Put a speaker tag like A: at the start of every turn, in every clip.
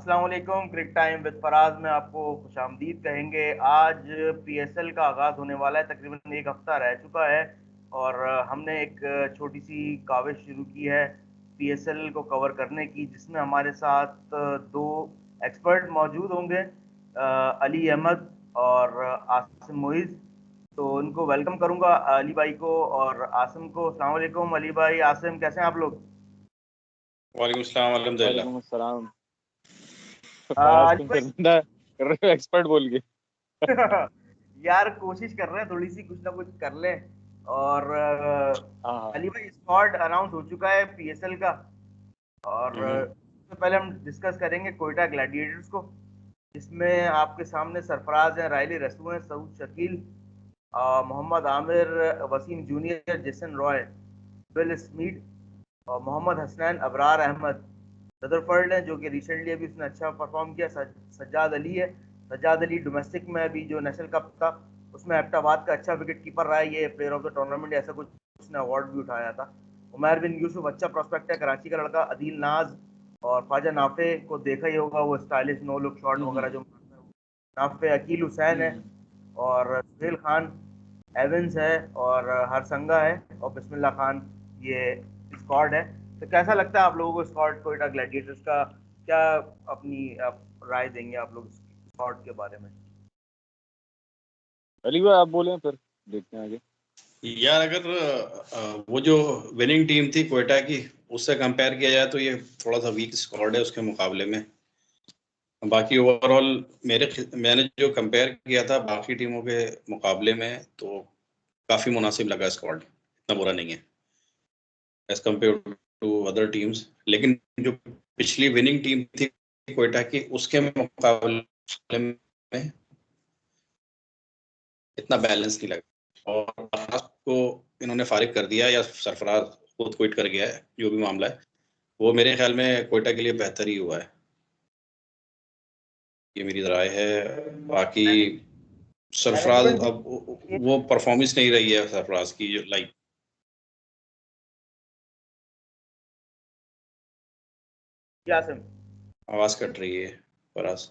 A: अस्सलाम वालेकुम। क्रिक time with Faraz में आपको खुशामदीद कहेंगे। आज पीएसएल का आगाज़ होने वाला है, तकरीबन एक हफ्ता रह चुका है और हमने एक छोटी सी काविश शुरू की है पीएसएल को कवर करने की, जिसमें हमारे साथ दो एक्सपर्ट मौजूद होंगे, अली अहमद और आसिम मोइज़। तो उनको वेलकम करूंगा, अली भाई को और आसिम को। अस्सलाम वालेकुम अली भाई, आसिम, कैसे हैं आप लोग?
B: वालेकुम सलाम, अल्हम्दुलिल्लाह।
C: वालेकुम अस्सलाम। फराज
A: अली
C: तुम
A: भाई
C: शर्मिंदा कर रहे हो एक्सपर्ट बोल के।
A: यार कोशिश कर रहे हैं, थोड़ी सी कुछ ना कुछ कर लें। और
C: हाँ
A: अली भाई, स्क्वाड अनाउंस हो चुका है पीएसएल का और सबसे पहले हम डिस्कस करेंगे कोयटा ग्लैडिएटर्स को। इसमें आपके सामने सरफराज हैं, रायली रसू हैं, Saud Shakeel, Mohammad Amir, Wasim Junior, Jason Roy, Will Smith और मोहम्मद हसनैन, अबरार अहमद, रदरफर्ड है जो कि रिसेंटली अभी उसने अच्छा परफॉर्म किया, सज्जाद अली है। सज्जाद अली डोमेस्टिक में अभी जो नेशनल कप था उसमें एबटाबाद का अच्छा विकेट कीपर रहा है, ये प्लेयर ऑफ द टूर्नामेंट ऐसा कुछ उसने अवार्ड भी उठाया था। उमैर बिन यूसुफ अच्छा प्रोस्पेक्ट है, कराची का लड़का। अदील नाज और ख्वाजा नाफे को देखा ही होगा, वो स्टाइलिश नो लुक शॉट वगैरह जो मारता है वो। नाफे। अकील हुसैन है और सुहेल खान, एवंस है और हरसंगा है और बिस्मिल्लाह खान। ये स्क्वाड है। तो कैसा लगता है आप लोगों को स्क्वाड कोयटा ग्लैडिएटर्स का? क्या अपनी राय देंगे आप लोग स्क्वाड के बारे में?
C: अली भाई आप बोले फिर देखते हैं आगे।
B: यार अगर वो जो विनिंग टीम थी क्वेटा की, उससे कंपेयर किया जाए तो ये थोड़ा सा वीक स्क्वाड है उसके मुकाबले में। बाकी ओवरऑल मैंने जो कंपेयर किया था बाकी टीमों के मुकाबले में, तो काफ़ी मुनासिब लगा स्क्वाड, इतना बुरा नहीं है as compare to other teams. लेकिन जो पिछली विनिंग टीम थी क्वेटा की, उसके मुकाबले में इतना बैलेंस नहीं लगा। और सरफराज को इन्होंने फारिग कर दिया या सरफराज खुद क्विट कर गया है, जो भी मामला है वो मेरे ख्याल में कोयटा के लिए बेहतर ही हुआ है, ये मेरी राय है। बाकी सरफराज
A: मैनेजमेंट
B: अब वो परफॉर्मेंस नहीं रही है सरफराज की, जो लाइक आवाज कट रही है फराज।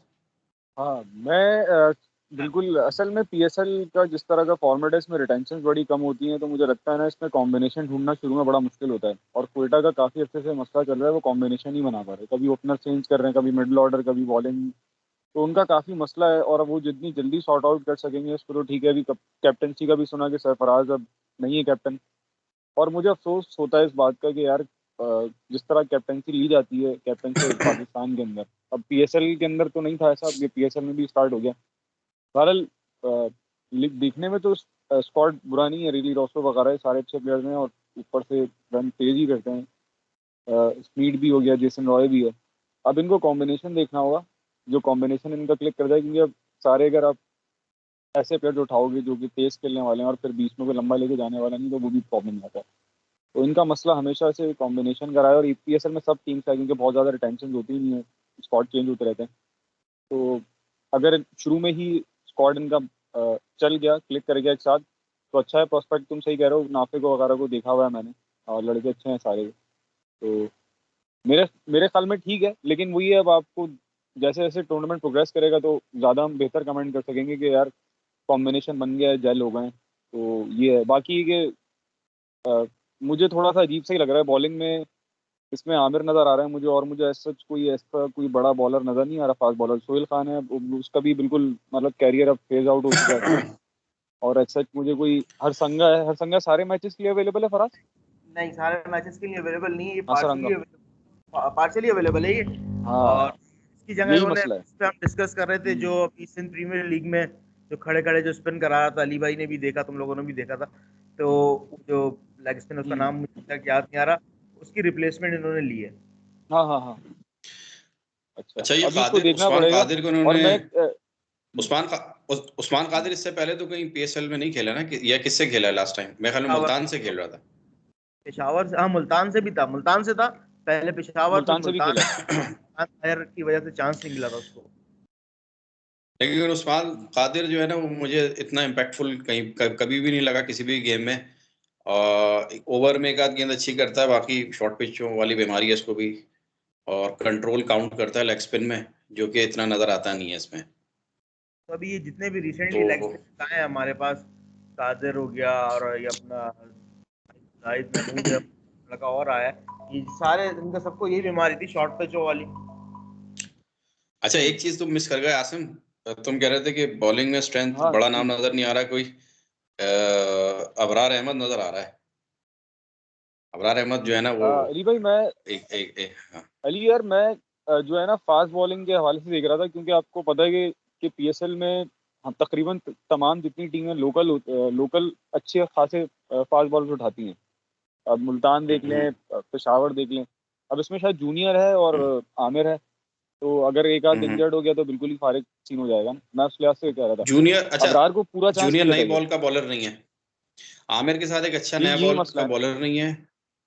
C: हाँ मैं बिल्कुल, असल में पीएसएल का जिस तरह का फॉर्मेट है इसमें रिटेंशन बड़ी कम होती हैं, तो मुझे लगता है ना इसमें कॉम्बिनेशन ढूंढना शुरू में बड़ा मुश्किल होता है। और कोयटा का काफ़ी अच्छे से मसला चल रहा है, वो कॉम्बिनेशन ही बना पा रहे। कभी ओपनर चेंज कर रहे हैं, कभी मिडिल ऑर्डर, कभी बॉलिंग। तो उनका काफ़ी मसला है और अब वो जितनी जल्दी सॉर्ट आउट कर सकेंगे उसको तो ठीक है। अभी कैप्टनसी का भी सुना कि सरफराज अब नहीं है कैप्टन। और मुझे अफसोस होता है इस बात का कि यार जिस तरह कैप्टनसी ली जाती है कैप्टन से पाकिस्तान के अंदर, अब पीएसएल के अंदर तो नहीं था ऐसा, अब ये पीएसएल में भी स्टार्ट हो गया। बहरहाल देखने में तो स्क्वाड बुरा नहीं है, रिली रॉस्टो वगैरह सारे अच्छे प्लेयर्स हैं और ऊपर से रन तेज ही करते हैं। स्पीड भी हो गया, जेसन रॉय भी है। अब इनको कॉम्बिनेशन देखना होगा, जो कॉम्बिनेशन इनका क्लिक कर जाए, क्योंकि अब सारे अगर आप ऐसे प्लेयर उठाओगे जो कि तेज खेलने वाले हैं और फिर बीच में को लंबा लेके जाने वाला नहीं, तो वो भी प्रॉब्लम आता है। तो इनका मसला हमेशा से कॉम्बिनेशन का रहा है। और ईपीएसएल में सब टीम्स है, क्योंकि बहुत ज़्यादा रिटेंशन होती ही नहीं है, स्क्वाड चेंज होते रहते हैं। तो अगर शुरू में ही स्क्वाड इनका चल गया, क्लिक कर गया एक साथ, तो अच्छा है। प्रोस्पेक्ट तुम सही कह रहे हो, नाफे को वगैरह को देखा हुआ है मैंने और लड़के अच्छे हैं सारे। तो मेरे मेरे ख्याल में ठीक है, लेकिन वही है, अब आपको जैसे जैसे टूर्नामेंट प्रोग्रेस करेगा तो ज़्यादा हम बेहतर कमेंट कर सकेंगे कि यार कॉम्बिनेशन बन गया है, जेल हो गए हैं। तो ये है। बाकी कि मुझे थोड़ा सा अजीब सा ही लग रहा है बॉलिंग में। इसमें आमिर नज़र आ रहा है मुझे, और मुझे सच कोई ऐसा कोई बड़ा बॉलर नज़र नहीं आ रहा। फास्ट बॉलर सोहेल खान है, उसका भी बिल्कुल मतलब कैरियर अब फेज आउट हो चुका है। और सच मुझे कोई हरसंगा है, हरसंगा सारे मैचेस के लिए अवेलेबल है फराज?
A: नहीं, सारे मैचेस के लिए अवेलेबल नहीं है, ये
C: हरसंगा,
A: पार्शली अवेलेबल है ये।
C: हाँ
A: और इसकी जगह
C: यही
A: इन्होंने,
C: मसला है।
A: इस पे हम डिस्कस कर रहे थे, जो अभी सिंध प्रीमियर लीग में जो खड़े खड़े जो स्पिन करा रहा था, अली भाई ने भी देखा, तुम लोगों ने भी देखा था। तो जो लेग स्पिन, उसका नाम मुझे याद नहीं आ रहा, उसकी रिप्लेसमेंट इन्होंने ली है।
C: हाँ हाँ हाँ। अच्छा,
B: अच्छा, ये
C: अभी इसको
B: कादिर,
C: देखना
B: उस्मान
C: पड़ेगा।
B: कादिर को
C: और
B: उन्होंने,
C: मैं
B: उस्मान कादिर इससे पहले तो कहीं पीएसएल में नहीं खेला ना, या किससे खेला है लास्ट टाइम? मेरे ख्याल में मुल्तान से खेल रहा था।
A: पेशावर से, हाँ मुल्तान से भी था, मुल्तान से था पहले, पेशावर, फिर
C: मुल्तान से भी
A: मुल्तान
C: खेला
A: फायर की वजह से चांस नहीं मिला था उसको।
B: लेकिन उस्मान कादिर जो है ना, वो मुझे इतना इम्पैक्टफुल कहीं कभी भी नहीं लगा किसी भी गेम में। ओवर में एक आध गेंद अच्छी करता है, बाकी शॉर्ट पिचों वाली बीमारी है इसको भी, और कंट्रोल काउंट करता है लेग स्पिन में। जो कि इतना नजर आता नहीं है इसमें।
A: तो अभी ये जितने भी रिसेंटली
B: तो
A: लेग स्पिन आए हैं हमारे पास, कादिर हो गया और ये अपना जाहिद महमूद है, लड़का और आया है, ये सारे इनका सबको यही बीमारी थी शॉर्ट पिचों वाली।
B: अच्छा, एक चीज तुम मिस कर गए आसिम, तुम कह रहे थे कि बॉलिंग में स्ट्रेंथ,
C: हाँ
B: बड़ा
C: जी।
B: नाम नजर नहीं आ रहा कोई। अबरार अहमद नजर आ रहा है। अबरार अहमद जो है ना वो
C: अली भाई मैं
B: हाँ।
C: अली यार मैं जो है ना फास्ट बॉलिंग के हवाले से देख रहा था, क्योंकि आपको पता है कि पीएसएल में हम तकरीबन तमाम जितनी टीमें लोकल अच्छे खासे फास्ट बॉलर्स उठाती हैं। अब मुल्तान देख
B: हम्म,
C: लें, पेशावर देख लें। अब इसमें शायद जूनियर है और
B: हम्म,
C: आमिर है, तो अगर एक आध
B: हम्म।
C: इंजर्ड हो गया तो बिल्कुल ही फारिग सीन हो जाएगा ना। मैं उस लिहाज से कह रहा था
B: जूनियर, अच्छा,
C: अबरार को पूरा चांस
B: जूनियर
C: नहीं
B: नई
C: देता ये।
B: बॉल का बॉलर नहीं है। आमिर के साथ एक अच्छा नया
C: यही
B: बॉल
C: मसला
B: का
C: है।
B: बॉलर नहीं है।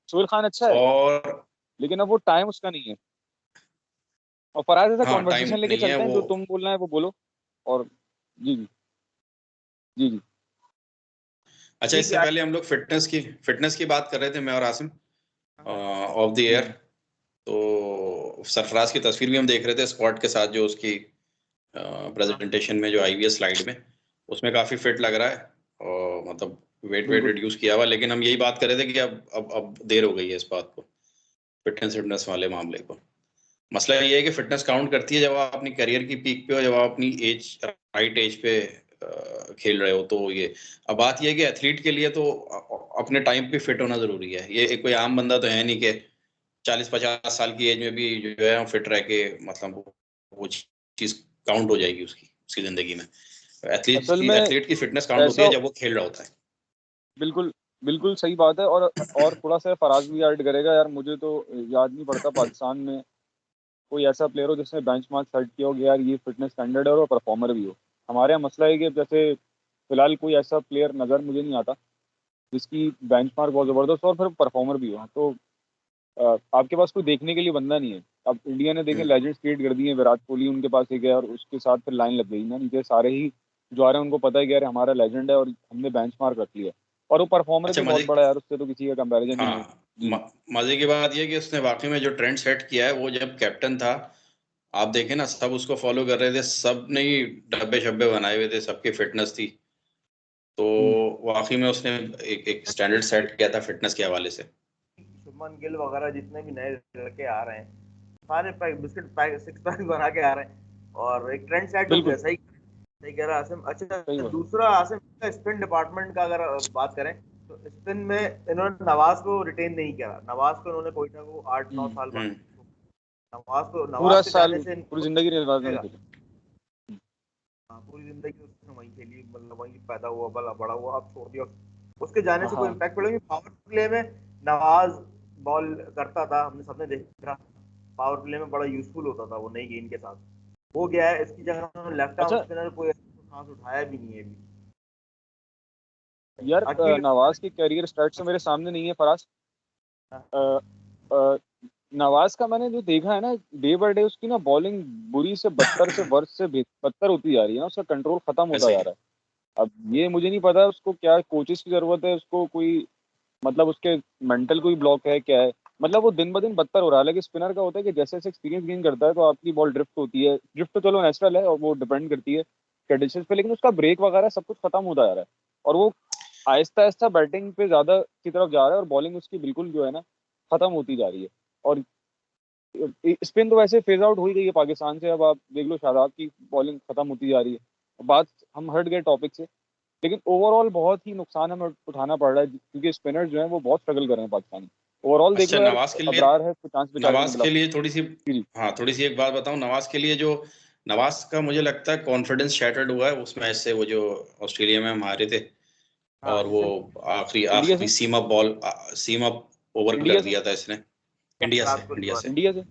C: सोहेल खान अच्छा है,
B: और
C: लेकिन अब वो टाइम उसका नहीं है। और फराज ऐसा
B: हाँ, टाइम
C: कॉन्वर्सेशन लेके
B: नहीं है
C: चलते हैं,
B: वो।
C: जो तुम बोलना है वो बोलो। और जी जी जी जी।
B: अच्छा,
A: ठीक
B: इससे
A: है।
B: पहले हम लोग फिटनेस की बात कर रहे थे, मैं और आसिम, ऑफ द एयर।
C: हम्म,
B: तो सरफराज की तस्वीर भी हम देख रहे थे स्क्वाड के साथ, जो उसकी प्रेजेंटेशन में जो आई हुई है स्लाइड में, उसमें काफी फिट लग रहा है। और मतलब वेट वेट
C: बिल्कुल।
B: रिड्यूस किया हुआ, लेकिन हम यही बात कर रहे थे कि अब देर हो गई है इस बात को, फिटनेस वाले मामले को। मसला ये है कि फिटनेस काउंट करती है जब आप अपनी करियर की पीक पे हो, जब आप अपनी राइट एज पे खेल रहे हो। तो ये, अब बात ये है कि एथलीट के लिए तो अपने टाइम पे फिट होना जरूरी है। ये कोई आम बंदा तो है नहीं कि 40-50 साल की एज में भी जो है फिट रह के, मतलब वो चीज काउंट हो जाएगी उसकी उसकी जिंदगी में।
C: असल में
B: एथलीट की फिटनेस काउंट होती
C: ऐसा
B: है जब वो खेल रहा होता है।
C: बिल्कुल बिल्कुल सही बात है। और थोड़ा सा फराज भी ऐड करेगा यार, मुझे तो याद नहीं पड़ता पाकिस्तान में कोई ऐसा प्लेयर हो जिसने बेंचमार्क सेट किया हो कि यार ये फिटनेस स्टैंडर्ड है और परफॉर्मर भी हो। हमारे यहाँ मसला है कि जैसे फिलहाल कोई ऐसा प्लेयर नज़र मुझे नहीं आता जिसकी बेंचमार्क बहुत ज़बरदस्त हो और फिर परफॉर्मर भी हो। तो आपके पास कोई देखने के लिए बंदा नहीं है। अब इंडिया ने देखें
B: हम्म।
C: लेजेंड्स क्रिएट कर दिए हैं, विराट कोहली उनके पास एक है और उसके साथ फिर लाइन लग गई ना, नीचे सारे ही जो आ रहे हैं उनको पता है कि यार हमारा लेजेंड है और हमने बेंचमार्क रख लिया। और वो परफॉर्मर
B: अच्छा,
C: भी बहुत बड़ा है यार, उससे तो किसी का कंपैरिजन ही नहीं है।
B: हाँ,
C: जी जी।
B: मजे की बात यह है कि उसने वाकई में जो ट्रेंड सेट किया है, वो जब कैप्टन था, आप देखें ना, सब उसको फॉलो कर रहे थे, सब ने ही डब्बे शब्बे बनाए हुए थे, सबकी फिटनेस थी। तो
C: हम्म,
B: वाकई में उसने एक स्टैंडर्ड सेट किया था फिटनेस के हवाले से।
A: शुभमन गिल वगैरह जितने भी नए लड़के आ रहे हैं, सारे pack biscuit pack six pack बना के आ रहे हैं और एक ट्रेंड सेट हो गया।
C: बिल्कुल
A: सही सही कह रहा है आसिम।
C: सही
A: अच्छा,
C: बात।
A: दूसरा आसिम का स्पिन डिपार्टमेंट का अगर बात करें, तो स्पिन में इन्होंने नवाज को रिटेन नहीं किया। नवाज को इन्होंने कोयटा को 8-9 साल बाद,
B: हम्म।
C: पूरा
A: नवाज के
C: साल
A: जाने से
C: पूरी जिंदगी निर्वात में
A: इनको
C: खेले।
A: हाँ, पूरी जिंदगी उसने वहीं खेली, मतलब वहीं पैदा हुआ, बला बड़ा हुआ, अब छोड़ दिया। उसके जाने
C: हाँ
A: से कोई
C: हाँ।
A: इम्पैक्ट पड़ेगा? पावर प्ले में नवाज बॉल करता था, हमने सबने देखा। पावर प्ले में बड़ा यूजफुल होता था वो नई गेंद के साथ। वो गया है, इसकी जगह लेफ्ट आर्म
C: अच्छा
A: स्पिनर कोई खास उठाया भी नहीं है अभी।
C: यार,
A: अकील
C: नवाज की कैरियर स्टार्ट से मेरे सामने नहीं है फराज।
A: हाँ,
C: अ, अ, नवाज का मैंने जो देखा है ना, डे बाय डे उसकी ना बॉलिंग बुरी से बदतर से वर्ष से बदतर होती जा रही है ना, उसका कंट्रोल खत्म होता
B: ऐसे
C: जा
B: ही।
C: रहा है। अब ये मुझे नहीं पता उसको क्या कोचेस की जरूरत है, उसको कोई मतलब उसके मेंटल कोई ब्लॉक है क्या है। मतलब वो दिन ब दिन बदतर हो रहा है। लेकिन स्पिनर का होता है कि जैसे जैसे एक्सपीरियंस गेन करता है तो आपकी बॉल ड्रिफ्ट होती है। ड्रिफ्ट तो चलो नेचुरल है और वो डिपेंड करती है कंडीशंस पे, लेकिन उसका ब्रेक वगैरह सब कुछ खत्म होता जा रहा है। और वो आहिस्ता आहिस्ता बैटिंग पे ज्यादा की तरफ जा रहा है और बॉलिंग उसकी बिल्कुल जो है ना खत्म होती जा रही है। और स्पिन तो वैसे फेज आउट हो ही गई है पाकिस्तान से। अब आप देख लो शादाब की बॉलिंग खत्म होती जा रही है। बात हम हट गए टॉपिक से, लेकिन ओवरऑल बहुत ही नुकसान हमें उठाना पड़ रहा है क्योंकि स्पिनर जो है वो बहुत स्ट्रगल कर रहे हैं पाकिस्तानी। ओवरऑल देख
B: अच्छा,
C: लो यार, अबरार है तो चांस बेचारे को
B: नवाज
C: मिला।
B: के लिए थोड़ी सी,
C: जी जी।
B: हाँ, थोड़ी सी एक बात बताऊं नवाज के लिए। जो नवाज का मुझे लगता है कॉन्फिडेंस शैटर्ड हुआ है उस मैच से, वो जो ऑस्ट्रेलिया में हम हारे थे।
A: हाँ,
B: और वो
A: जिससे
B: आखिरी
C: इंडिया
B: आखिरी
C: से
B: सीम अप ओवर
C: इंडिया
B: कर
C: से
B: दिया था इसने।
A: रात को
B: इंडिया
A: लिया।
B: से।
C: इंडिया से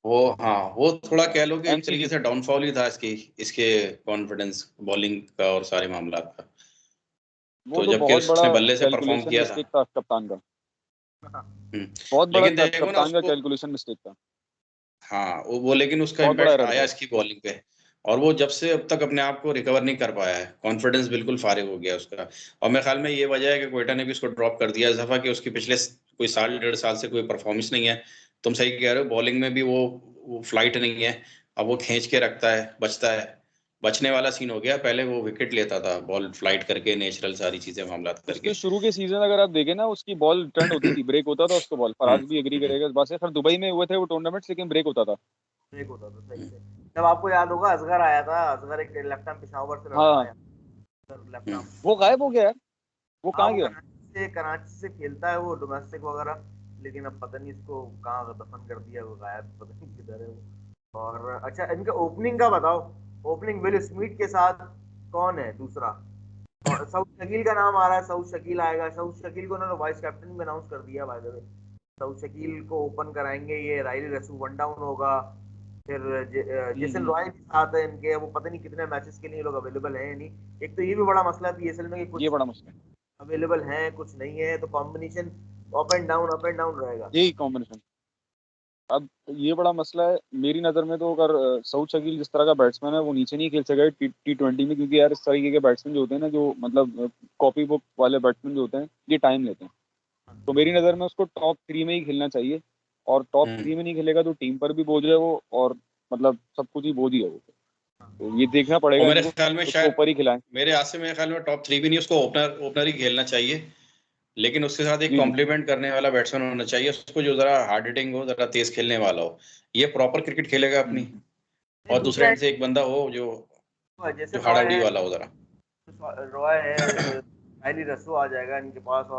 B: वो, हाँ, वो थोड़ा कह लो कि एक तरीके
C: एमसीजी
B: से
C: से।
B: डाउनफॉल ही था इसकी, इसके कॉन्फिडेंस बॉलिंग का और सारे मामला का।
C: वो
B: तो
C: तो
B: जबकि
C: बहुत बड़ा
B: उसने बल्ले से परफॉर्म
C: कैलकुलेशन
B: किया था।
C: मिस्टेक था कप्तान का।
A: हाँ,
B: हम्म।
C: बहुत बड़ा
B: लेकिन देखो ना
C: कप्तान का
B: उसको,
C: कैलकुलेशन मिस्टेक था।
B: हाँ, वो लेकिन उसका
C: बहुत बड़ा
B: इम्पैक्ट
C: एरर
B: आया
C: था।
B: इसकी बॉलिंग पे। और वो जब से अब तक अपने आप को रिकवर नहीं कर पाया है, कॉन्फिडेंस बिल्कुल फारिग हो गया उसका। और मेरे ख्याल में ये वजह है कि कोयटा ने भी उसको ड्रॉप कर दिया इस दफा, कि उसकी पिछले कोई साल 1.5 साल से कोई परफॉर्मेंस नहीं है। तुम सही कह रहे हो, बॉलिंग में भी वो फ्लाइट नहीं है। अब वो खींच के रखता है, बचता है, बचने वाला सीन हो गया। पहले वो विकेट लेता था बॉल फ्लाइट करके, नेचुरल सारी चीजें मामला करके।
C: उसके शुरू के सीजन अगर आप देखें ना, उसकी बॉल टर्न होती थी, ब्रेक होता था उसको बॉल। फराज भी एग्री करेगा इस बात से। फिर दुबई में हुए थे वो टूर्नामेंट्स, लेकिन ब्रेक होता था।
A: ब्रेक होता था सही से। जब आपको याद होगा असगर आया था, असगर एक लेफ्ट आर्म पेशावर से लड़का
C: हाँ,
A: आया, लेफ्ट आर्म।
C: वो गायब हो गया यार, वो
A: हाँ
C: कहाँ
A: वो
C: गया?
A: कराची से खेलता है वो, डोमेस्टिक वगैरह, लेकिन अब पता नहीं इसको कहाँ दफन कर दिया, वो गायब, पता नहीं किधर है वो। और अच्छा, इनका ओपनिंग का बताओ। ओपनिंग विल स्मिथ के साथ कौन है दूसरा? और सऊद शकील का नाम आ रहा है, सऊद शकील आएगा। सऊद शकील को उन्होंने वाइस कैप्टन भी अनाउंस कर दिया by the way. Saud Shakeel को ओपन कराएंगे, ये राइली रसू वन डाउन होगा। फिर जेसन
C: हम्म।
A: रॉय भी साथ है इनके, वो पता नहीं कितने मैचेस के लिए ये लोग अवेलेबल हैं या नहीं। एक तो ये भी बड़ा मसला है पीएसएल में कि
C: ये
A: कुछ
C: बड़ा मसला है,
A: अवेलेबल हैं कुछ नहीं है, तो कॉम्बिनेशन अप एंड डाउन रहेगा।
C: यही कॉम्बिनेशन। अब ये बड़ा मसला है मेरी नज़र में। तो अगर सऊद शकील जिस तरह का बैट्समैन है, वो नीचे नहीं खेल सकेगा T20 में, क्योंकि यार इस तरीके के बैट्समैन जो होते हैं ना, जो मतलब कॉपी बुक वाले बैट्समैन जो होते हैं, ये टाइम लेते हैं। तो मेरी नज़र में उसको टॉप 3 में ही खेलना चाहिए। और टॉप 3 में नहीं खेलेगा तो टीम पर भी बोझ है वो, और मतलब सब कुछ ही बोझ ही है वो। तो ये देखना
B: और
C: पड़ेगा
B: मेरे
C: इनको,
B: ख्याल में
C: उसको
B: शायद,
C: ऊपर ही खिलाएं।
B: मेरे ख्याल में टॉप 3 भी नहीं, उसको ओपनर ही खेलना चाहिए। लेकिन उसके साथ एक
C: जी जी।
B: कॉम्प्लीमेंट करने वाला बैट्समैन होना चाहिए उसको, जो जरा हार्ड हिटिंग हो, जरा तेज खेलने वाला हो। ये प्रॉपर क्रिकेट खेलेगा अपनी।
C: हम्म।
A: नहीं,
B: और दूसरे
A: दूसरा
B: एंड से एक बंदा हो जो
A: जैसे
B: जो
A: रॉय
B: हाड़ाउड़ी
A: है,
B: वाला हो जरा।
A: रायली रसू आ जाएगा इनके पास।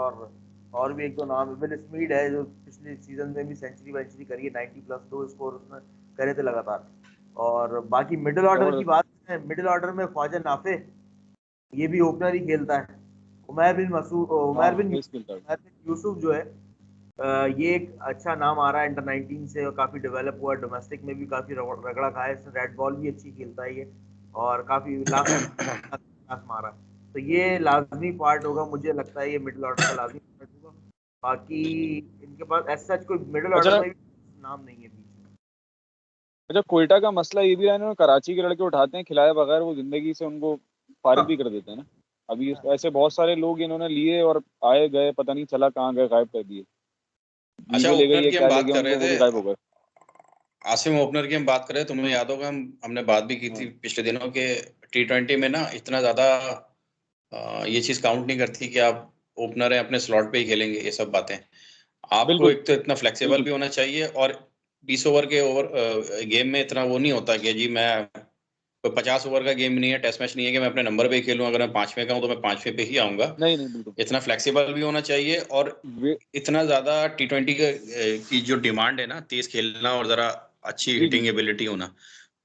A: और भी एक दो नाम, विल स्मीड है जो पिछले सीजन में भी सेंचुरी वेंचुरी करी है, 90 प्लस 2 स्कोर उसने करे थे लगातार। और बाकी मिडिल ऑर्डर की
C: जबरदस्त।
A: बात है, मिडिल ऑर्डर में ख्वाजा नाफे, ये भी ओपनर ही खेलता है।
C: हाँ, तेज खेलता है।
A: उमर बिन यूसुफ जो है, ये एक अच्छा नाम आ रहा है अंडर 19 से, और काफी डेवलप हुआ है, डोमेस्टिक में भी काफी रगड़ा खाया है इसने, रेड बॉल भी अच्छी खेलता है ये, और काफी लास्ट क्लास मारा। तो ये लाजमी पार्ट होगा, मुझे लगता है ये मिडिल ऑर्डर का लाजमी पार्ट होगा। बाकी इनके पास ऐसा सच कोई मिडिल ऑर्डर
C: अच्छा
A: में भी नाम नहीं है बीच में।
C: अच्छा, कोयटा का मसला ये भी है ना, कराची के लड़के उठाते हैं खिलाए बगैर, वो जिंदगी से उनको फारिग भी
A: हाँ,
C: कर देते हैं ना। अभी ऐसे बहुत सारे लोग इन्होंने लिए और आए गए, पता नहीं चला कहाँ गए, गायब कर दिए।
B: अच्छा,
C: वीवो ले गई
B: ओपनर
C: है,
B: की हम
C: क्या ले
B: बात
C: गया
B: कर रहे
C: उनको, वो
B: थे,
C: भी गायब हो गए।
B: आसिम, ओपनर की हम बात कर रहे थे, तुम्हें याद होगा हमने बात भी की थी
C: हाँ
B: पिछले दिनों के। T20 में ना इतना ज्यादा ये चीज काउंट नहीं करती कि आप ओपनर है, अपने स्लॉट पे ही खेलेंगे, ये सब बातें। आपको
C: बिल्कुल
B: एक तो इतना फ्लेक्सिबल
C: बिल्कुल।
B: भी होना चाहिए, और 20 ओवर के गेम में इतना वो नहीं होता कि जी मैं, कोई 50 ओवर का गेम नहीं है, टेस्ट मैच नहीं है कि मैं अपने नंबर पे ही खेलूं। अगर मैं 5वें का हूं तो मैं 5वें पे ही आऊंगा।
C: नहीं नहीं, बिल्कुल।
B: इतना फ्लेक्सिबल भी होना चाहिए, और
C: वे
B: इतना ज्यादा T20 की जो डिमांड है ना, तेज खेलना और जरा अच्छी
C: जी जी।
B: हिटिंग एबिलिटी होना,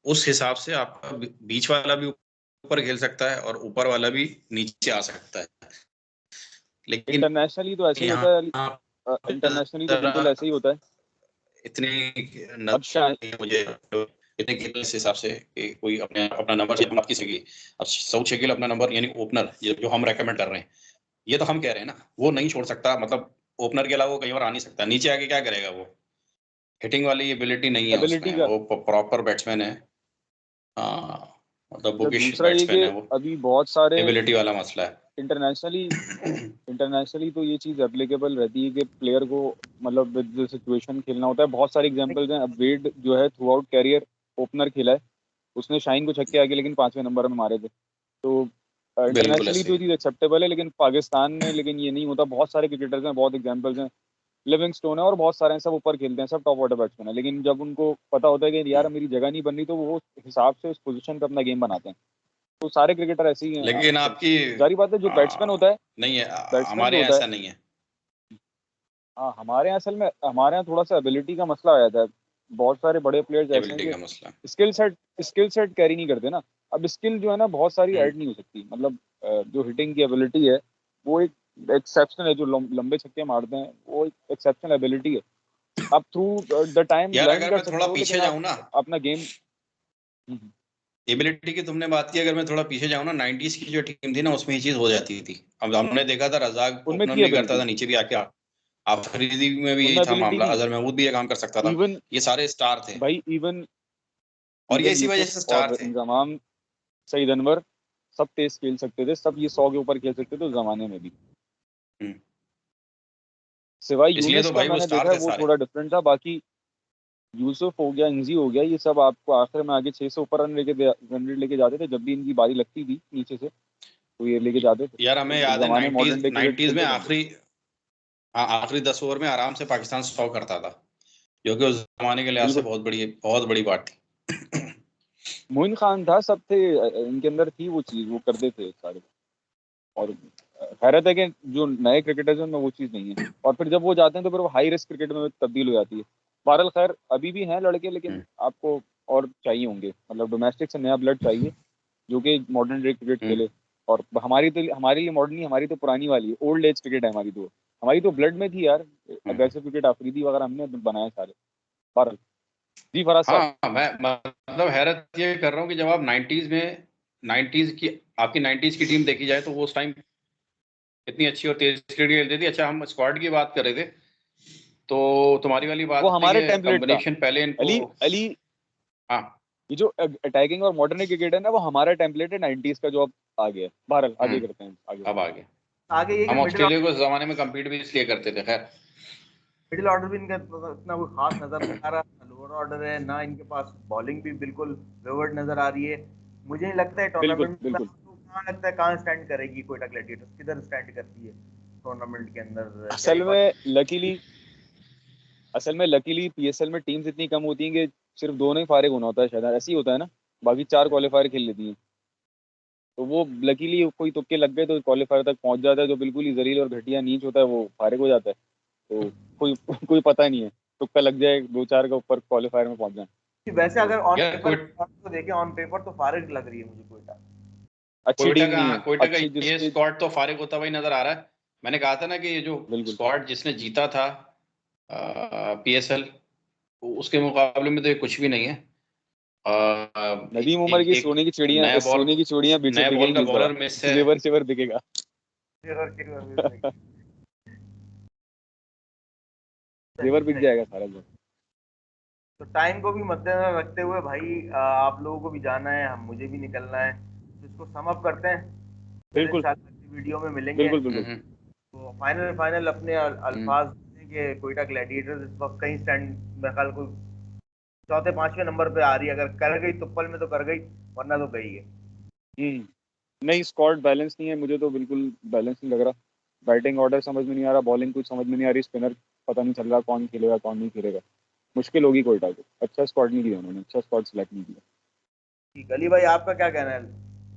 B: उस हिसाब से आपका बीच वाला भी ऊपर खेल सकता है और ऊपर वाला भी नीचे आ सकता है। लेकिन
C: इंटरनेशनली तो ऐसे ही होता है।
B: यहाँ
C: इंटरनेशनली तो
B: जरा
C: बिल्कुल ऐसे ही होता है।
B: इतनी
C: अब शायद
B: नजर नहीं है मुझे, इतने खेलने इस हिसाब से कि कोई अपने अपना नंबर से बात की सकेगी। अब सऊद शकील अपना नंबर, यानी ओपनर जो हम रेकमेंड कर रहे हैं, ये तो हम कह रहे हैं ना, वो नहीं छोड़ सकता। मतलब ओपनर के अलावा वो कहीं और आ नहीं सकता। नीचे आके क्या करेगा वो? हिटिंग वाली एबिलिटी नहीं है
C: एबिलिटी
B: उसमें,
C: का।
B: वो प्रॉपर बैट्समैन है। हाँ, मतलब
C: अच्छा,
B: बुकिश
C: दूसरा ये कि
B: बैट्समैन है वो,
C: अभी बहुत सारे
B: एबिलिटी वाला मसला है।
C: इंटरनेशनली इंटरनेशनली तो ये चीज़ एप्लीकेबल रहती है कि प्लेयर को मतलब विद सिचुएशन खेलना होता है। बहुत सारे एग्जांपल्स हैं। अब वेड जो है थ्रू आउट कैरियर ओपनर खेला है, उसने शाइन को छक्के आगे लेकिन 5वें नंबर में मारे थे। तो
B: बिल्कुल
C: इंटरनेशनली
B: ऐसे
C: तो
B: ही
C: ये चीज़ एक्सेप्टेबल है, लेकिन पाकिस्तान में लेकिन ये नहीं होता। बहुत सारे क्रिकेटर्स हैं, बहुत एग्जांपल्स हैं। लिविंगस्टोन है और बहुत सारे हैं, सब ऊपर खेलते हैं, सब टॉप ऑर्डर बैट्समैन है, लेकिन जब उनको पता होता है कि
B: है।
C: यार मेरी जगह नहीं बन रही, तो वो उस हिसाब से उस पोजीशन पे अपना गेम बनाते हैं। तो सारे क्रिकेटर ऐसे ही हैं।
B: लेकिन
C: अब
B: आपकी
C: जारी बात है, जो बैट्समैन होता है,
B: नहीं है,
C: बैट्समैन जो
B: हमारे यहाँ
C: होता है।
B: ऐसा नहीं है।
C: हाँ, हमारे यहाँ असल में हमारे यहाँ थोड़ा सा एबिलिटी का मसला आ जाता है। बहुत सारे बड़े प्लेयर्स ऐसे हैं
B: एबिलिटी का मसला।
C: कि स्किल सेट कैरी नहीं करते ना। अब स्किल जो है ना, बहुत सारी
B: हम्म,
C: ऐड नहीं हो सकती। मतलब जो हिटिंग की एबिलिटी है, वो एक एक्सेप्शनल है। जो लंबे छक्के मारते हैं, वो एक एक्सेप्शनल एबिलिटी है। आप थ्रू द टाइम
B: यार
C: लर्न
B: अगर
C: कर
B: मैं थोड़ा
C: सकते हो,
B: पीछे
C: लेकिन आप
B: जाऊं ना,
C: अपना गेम।
B: एबिलिटी की तुमने बात की, अगर मैं थोड़ा पीछे जाऊं ना, 90s की जो टीम थी ना, उसमें ये चीज हो जाती थी। अब हमने देखा था रजाक
C: उनमें
B: ओपनर
C: थी
B: भी करता
C: एबिलिटी,
B: था, नीचे भी आके आफरीदी में भी यही
C: उनमें
B: था
C: एबिलिटी
B: मामला,
C: थी।
B: अजहर महमूद भी ये काम कर सकता था।
C: इवन
B: ये सारे स्टार थे,
C: भाई, इवन
B: और ये
C: इवन
B: इसी वजह
C: यूसुफ
B: से स्टार
C: और
B: थे।
C: इंजमाम, सईद अनवर, सब तेज खेल सकते थे। सब ये 100 के ऊपर खेल सकते थे उस जमाने में भी।
B: हम्म,
C: सिवाय
B: इसलिए
C: यूनिस
B: तो
C: का
B: भाई वो
C: मैंने देखा
B: स्टार
C: है,
B: थे
C: वो
B: सारे।
C: थोड़ा डिफरेंट था। बाकी यूसुफ हो गया, इंजी हो गया, ये सब आपको आखिर में आगे 6 से ऊपर रन रेट लेके जाते थे जब भी इनकी बारी लगती थी नीचे से, तो ये लेके जाते थे।
B: यार हमें
C: तो
B: याद है
C: जमाने मॉडर्न डे क्रिकेट
B: 90s में
C: खेलते थे।
B: आखिरी 10 ओवर में आराम से पाकिस्तान 100 करता था, जो कि उस जमाने के लिहाज से
C: बिल्कुल,
B: बहुत बड़ी बात थी।
C: मोइन खान था, सब थे, इनके अंदर थी वो चीज, वो करते थे सारे। और हैरत है कि जो नए क्रिकेटर्स हैं उनमें वो चीज़ नहीं है, और फिर जब वो जाते हैं तो फिर वो हाई रिस्क क्रिकेट में तब्दील हो जाती है। बहरहाल खैर अभी भी हैं लड़के, लेकिन आपको और चाहिए होंगे, मतलब डोमेस्टिक से नया ब्लड चाहिए जो कि मॉडर्न डे क्रिकेट खेले। और हमारे लिए मॉडर्न नहीं, हमारी तो पुरानी वाली है, ओल्ड एज क्रिकेट है हमारी तो ब्लड में थी यार। अग्रेसिव क्रिकेट अफरीदी वगैरह हमने बनाए सारे। बहरहाल जी फराज साहब।
B: हाँ, मैं मतलब हैरत ये कर रहा हूँ कि जब आप 90s की आपकी 90s की टीम देखी जाए तो वो उस टाइम इतनी अच्छी और तेज क्रिकेट खेलती थी। अच्छा, हम स्क्वाड की बात कर रहे थे, तो तुम्हारी वाली
C: वो
B: बात है
C: हमारे
B: कि
C: टेम्पलेट था।
B: कॉम्बिनेशन पहले इनको।
C: अली अली
B: हाँ।
C: ये जो अटैकिंग और मॉडर्न क्रिकेट है ना, वो हमारा टेम्पलेट है 90s का, जो अब आ गया है। बहरहाल आगे करते हैं आगे।
B: अब आगे
A: आगे ये कि
B: हम
A: मिडिल
B: ऑस्ट्रेलिया को उस जमाने में कम्पीट भी इसलिए करते थे। खैर,
A: मिडिल ऑर्डर भी इनका इतना कोई खास नजर नहीं आ रहा, लोअर ऑर्डर है ना, इनके पास बॉलिंग भी बिल्कुल वेवर्ड नजर आ रही है। मुझे नहीं लगता है
C: बिल्कुल
A: टूर्नामेंट में,
C: बिल्कुल।
A: आपको कहाँ लगता है कहाँ स्टैंड करेगी कोयटा ग्लैडिएटर्स, किधर स्टैंड करती है टूर्नामेंट के अंदर, क्या
C: असल
A: एक बार?
C: में लकीली असल में लकीली पीएसएल में टीम्स इतनी कम होती हैं कि सिर्फ दो नहीं फारिग होना होता है, शायद ऐसे ही होता है ना। बाकी 4 क्वालीफायर खेल लेती हैं, तो वो लकीली कोई तुक्के लग गए तो क्वालीफायर तक पहुंच जाता है। जो बिल्कुल ही जलील और घटिया नीच होता है वो फारिग हो जाता है। तो कोई कोई पता नहीं है, तुक्का लग जाए 2-4 का ऊपर क्वालीफायर में पहुंच जाए।
A: कि वैसे
C: तो
A: अगर ऑन
B: यार
A: पेपर तो देखें, ऑन पेपर तो फारिग लग रही है मुझे कोयटा।
C: अच्छी टीम नहीं है,
B: कोयटा का
C: अच्छी
B: ये
C: जिसकी।
B: स्क्वाड तो फारिग होता हुआ ही नजर आ रहा है। मैंने कहा था ना कि ये जो
C: बिल्कुल।
B: स्क्वाड जिसने जीता था पीएसएल, उसके मुकाबले में तो ये कुछ भी नहीं है।
C: नदीम उमर की
B: एक
C: सोने की चिड़ियां बीच
B: नया बॉल का
C: बिकेंगी इस बार।
B: बॉलर मिस है।
C: जेवर शेवर बिकेगा। जेवर बिक जाएगा सारा जो।
A: तो टाइम को भी मद्देनजर रखते हुए भाई, आप लोगों को भी जाना है, हम मुझे भी निकलना है, तो इसको सम अप करते हैं, फिर
C: बिल्कुल
A: इंशाल्लाह अगली वीडियो में मिलेंगे।
C: बिल्कुल बिल्कुल।
A: तो फाइनल फाइनल अपने
B: हम्म।
A: अल्फाज हैं कि कोयटा ग्लैडिएटर्स इस वक्त कहीं स्टैंड, मेरे ख्याल को चौथे पांचवें नंबर पे आ रही है, अगर कर गई तुप्पल में तो कर गई, वरना तो गई है।
C: नहीं, स्क्वाड बैलेंस नहीं है, मुझे तो बिल्कुल बैलेंस नहीं लग रहा। बैटिंग ऑर्डर समझ में नहीं आ रहा, बॉलिंग कुछ समझ में नहीं आ रही, स्पिनर पता नहीं चल रहा कौन खेलेगा कौन नहीं खेलेगा। मुश्किल होगी कोयटा को, अच्छा स्क्वाड नहीं दिया उन्होंने, अच्छा स्क्वाड सिलेक्ट नहीं किया।
A: ठीक, अली भाई आपका क्या कहना है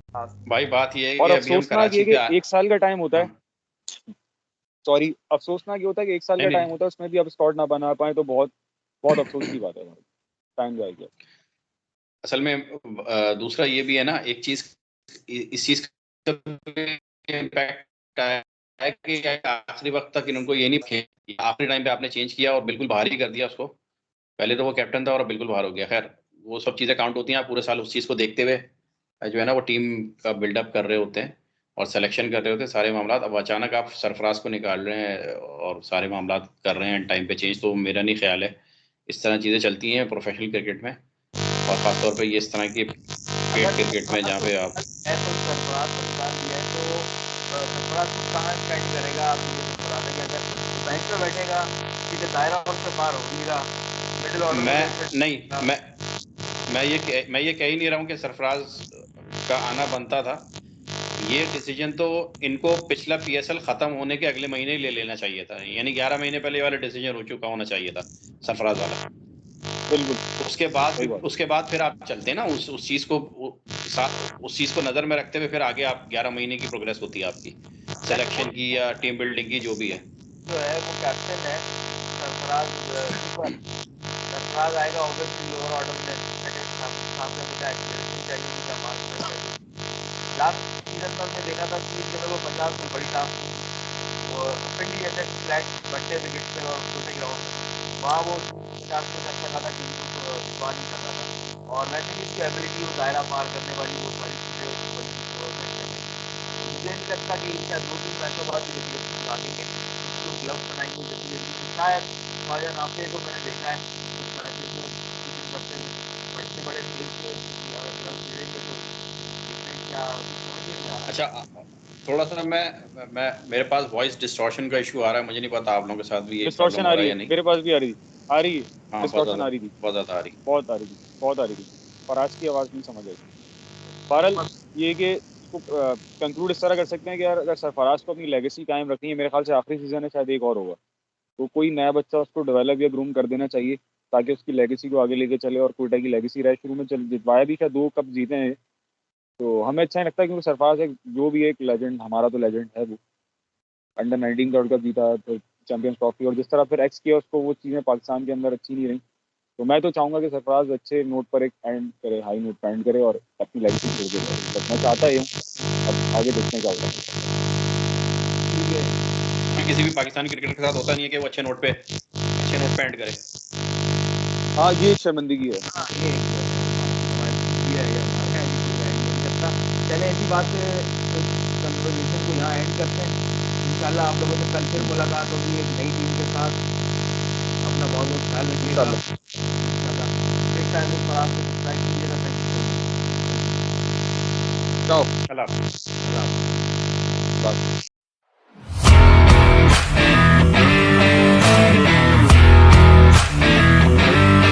A: खास?
B: भाई बात ये है
C: और
B: कि अभी हम
C: अफसोसनाक ये
B: कराची
C: कि
B: पे
C: 1 साल का टाइम होता है।
B: हाँ,
C: सॉरी, अफसोसनाक ये होता है कि 1 साल
B: नहीं
C: का
B: नहीं,
C: टाइम होता है, उसमें भी अब स्क्वाड ना बना पाए तो बहुत बहुत अफसोस की बात है भाई। टाइम जाए गया।
B: असल में दूसरा ये भी है ना एक चीज, इस चीज का इम्पैक्ट है कि आखिरी वक्त तक इनको ये नहीं खेल, आखिरी टाइम पे आपने चेंज किया और बिल्कुल बाहर ही कर दिया उसको। पहले तो वो कैप्टन था और अब बिल्कुल बाहर हो गया। खैर, वो सब चीजें काउंट होती हैं, आप पूरे साल उस चीज को देखते हुए जो है ना वो टीम का बिल्डअप कर रहे होते हैं और सिलेक्शन कर रहे होते हैं सारे मामला। अब अचानक आप सरफराज को निकाल रहे हैं और सारे मामला कर रहे हैं टाइम पे चेंज, तो मेरा नहीं ख्याल है इस तरह चीजें चलती हैं प्रोफेशनल क्रिकेट में, और खासतौर पे ये इस तरह की पेड
A: अगर
B: क्रिकेट में जहाँ पे आप।
A: सरफराज को निकाल दिया है तो सरफराज को कहाँ स्टैंड करेगा, आप मुझे कुछ बता देंगे? अगर बेंच पे बैठेगा, ठीक है, दायरा उससे पार हो नहीं रहा, मिडिल ऑर्डर में
B: मैं
A: बेनिफिट
B: नहीं मैं ये कह ही नहीं रहा हूँ कि सरफराज का आना बनता था। ये डिसीजन तो इनको पिछला पीएसएल खत्म होने के अगले महीने ही ले लेना चाहिए था, यानी 11 महीने पहले ये वाला डिसीजन हो चुका होना चाहिए था सरफराज वाला।
C: बिल्कुल सही बात।
B: उसके बाद फिर आप चलते हैं ना उस चीज को उस चीज को नजर में रखते हुए फिर आगे आप 11 महीने की प्रोग्रेस होती है आपकी सिलेक्शन की या टीम बिल्डिंग की जो भी है।
A: जो है वो कैप्टन है सरफराज, कीपर सरफराज आएगा ऑब्वियसली लोअर ऑर्डर में, सेकंड सामने मुझे एक्सपीरियंस चाहिए, मुझे मार्क्स चाहिए। लास्ट सीजन में हमने देखा था कि जब वो 50 में बड़ी टास्क थी, और पिंडी जैसे फ्लैट बट्टे विकेट पे और छोटे ग्राउंड में, वहाँ वो 50 में कर सका था, टीम को जितवा नहीं सका था। और वैसे भी उसकी एबिलिटी, वो दायरा पार करने वाली, वो सारी चीज़ें बड़ी सकते हैं। मुझे नहीं लगता कि शायद 2-3 मैचों बाद भी जल्दी भागेंगे, उसको ग्लव्स बनाएंगे जल्दी जल्दी, तो शायद ख्वाजा नाफे को मैंने देखा है कुछ मैचेस में टीचिंग करते हुए, बड़े बड़े फील्ड पे ग्लव्स मिलेंगे तो देखते हैं क्या, समझ में नहीं आ रहा।
B: अच्छा, थोड़ा सा मैं मेरे पास वॉइस डिस्टॉर्शन का इशू आ रहा है, मुझे नहीं पता आप लोगों के साथ भी ये प्रॉब्लम
C: डिस्टॉर्शन
B: हो
C: आ
B: रहा
C: रही
B: है
C: है,
B: या नहीं।
C: मेरे पास भी आ रही है
B: हाँ
C: डिस्टॉर्शन आ रही थी,
B: बहुत ज्यादा आ रही।
C: बहुत आ रही थी, बहुत आ रही थी। फराज की आवाज़ नहीं समझ आई। बहरहाल ये कि इसको कंक्लूड इस तरह कर सकते हैं कि यार अगर सरफराज को अपनी लेगेसी कायम रखनी है, मेरे ख्याल से आखिरी सीजन है, शायद एक और होगा, तो कोई नया बच्चा उसको डेवलप या ग्रूम कर देना चाहिए ताकि उसकी लेगेसी को आगे लेके चले। और कोयटा की लेगेसी रहे, शुरू में चल जितवाया भी था, 2 कप जीते हैं, तो हमें अच्छा नहीं लगता क्योंकि सरफराज एक जो भी एक लेजेंड, हमारा तो लेजेंड है वो, अंडर 19 वर्ल्ड कप जीता, तो चैंपियंस ट्रॉफी, और जिस तरह फिर एक्स किया उसको, वो चीज़ें पाकिस्तान के अंदर अच्छी नहीं रही। तो मैं तो चाहूंगा कि सरफराज अच्छे नोट पर एक एंड करे, हाई नोट पर एंड करे और अपनी लेगेसी छोड़ के जाए। बस मैं चाहता ही हूँ, अब आगे देखने का होगा।
A: ठीक है।
B: किसी भी पाकिस्तानी क्रिकेटर के साथ होता नहीं है कि वो अच्छे नोट पे एंड करे।
C: हाँ, ये एक शर्मिंदगी है।
A: हाँ, ये एक हमारी है, ये हमारा है, ये कोई एंड नहीं करता। चले ऐसी बात कन्वर्सेशन को यहाँ एंड करते हैं। इंशाल्लाह आप लोगों से कल फिर मुलाकात होगी एक नई टीम के साथ। अपना बहुत बहुत ख्याल रखिएगा।
C: इंशाल्लाह।
A: इंशाल्लाह नेक्स्ट टाइम पर आपको सब्सक्राइब कीजिएगा। Thank you so much.
C: जाओ।
B: अल्लाह हाफ़िज़।
A: अल्लाह हाफ़िज़।
C: बस।